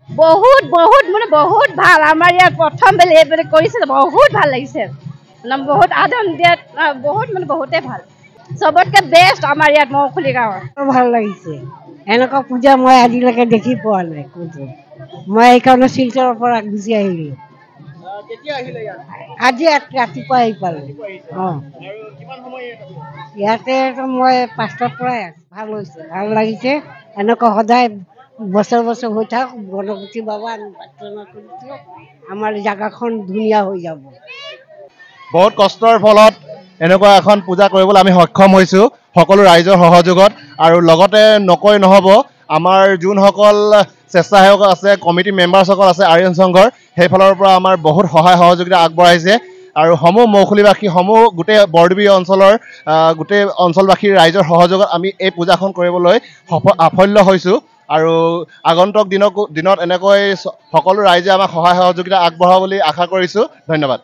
बहुत बहुत মানে बहुत ভাল আমাৰ ইয়াত প্ৰথম বেলে কৰিছে বহুত ভাল লাগিছে নাম বহুত আনন্দ দিয়াত বহুত মানে বহুতে ভাল সবতকে বেষ্ট আমাৰ ইয়াত মৌখুলি গাঁৱৰ ভাল লাগিছে এনেকুৱা পূজা মই আজিলৈকে দেখি পোৱা নাই কোনটো মই এইকাৰণে শিলচৰৰ পৰা গুচি আহিলোঁ কেতিয়া আহিলে ইয়াত আজি ৰাতিপুৱা আহি পালোঁ অঁ আৰু কিমান সময় ইয়াতে মই 5টাৰ পৰাই ভাল হৈছে ভাল লাগিছে এনেকুৱা সদায় বছৰ বছৰ হৈ থাক গণপতি বাবা প্ৰাৰ্থনা কৰিছোঁ আমাৰ জাগাখন ধুনীয়া হৈ যাব বহুত কষ্টৰ ফলত এনেকুৱা এখন পূজা কৰিবলৈ আমি সক্ষম হৈছোঁ সকলো ৰাইজৰ সহযোগত আৰু লগতে নকৈ নহ'ব আমাৰ যোনসকল স্বেচ্ছাসেৱক আছে কমিটি মেম্বাৰসকল আছে আৰ্যন সংঘৰ সেইফালৰ পৰা আমাৰ বহুত সহায় সহযোগিতা আগবঢ়াইছে আৰু সমূহ মৌখুলিবাসী সমূহ গোটেই বৰদুবি অঞ্চলৰ গোটেই অঞ্চলবাসীৰ ৰাইজৰ সহযোগত আমি এই পূজাখন কৰিবলৈ সাফল্য হৈছোঁ আৰু আগন্তুক দিনত এনেকৈ সকলো ৰাইজে আমাক সহায় সহযোগিতা আগবঢ়াব বুলি আশা কৰিছোঁ ধন্যবাদ